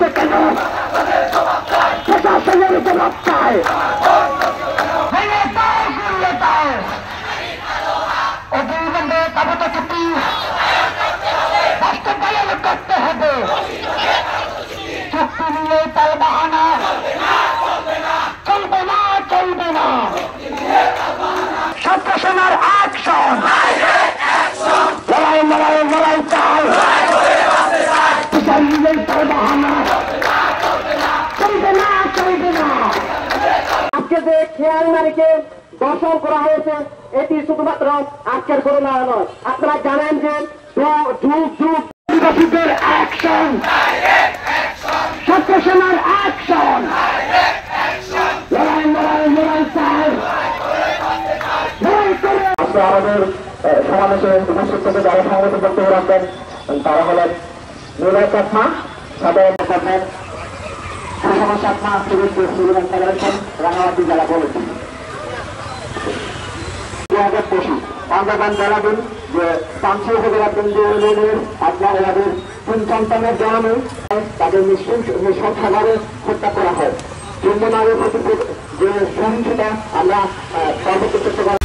হয়েছে কেন? প্রশাসনের জবাব চায়। অবিলম্বে কাবুতা চুক্তি বাস্তবায়ন করতে হবে। চুক্তি নিয়ে তার বাহানা চলবে না, চলবে না। ছাত্র সেনার অ্যাকশন, লড়াই লড়াই লড়াই চাই। তার বাহানা চলবে না, চলবে না। আজকে যে খেয়াল নারীকে দর্শন করা হয়েছে এটি শুধুমাত্র আজকের ঘটনা নয়। আপনারা জানেন যে যুগ যুগ বিদেশিদের অ্যাকশন, ছাত্র সেনার অ্যাকশন, লড়াই লড়াই লড়াই চাই। আমাদের সমাবেশে উপস্থিত থেকে যারা সংগঠন বক্তব্য রাখবেন তারা হলেন নীরজ চাকমা, সাধারণ করবেন সুষমা চাকমা, সিভিল ফেডারেশন, রাঙামাটি জেলা কমিটি। বান্দরবান জেলাধীন যে পাঁচশো উপজেলা কেন্দ্রীয় ইউনিয়নের আপনার এলাকার 3 সন্তানের জন্মে তাদের নিঃসন্তানভাবে হত্যা করা হয়। জন্ম নারীর প্রতি যে সহিংসতা আমরা সর্বোচ্চ চেষ্টা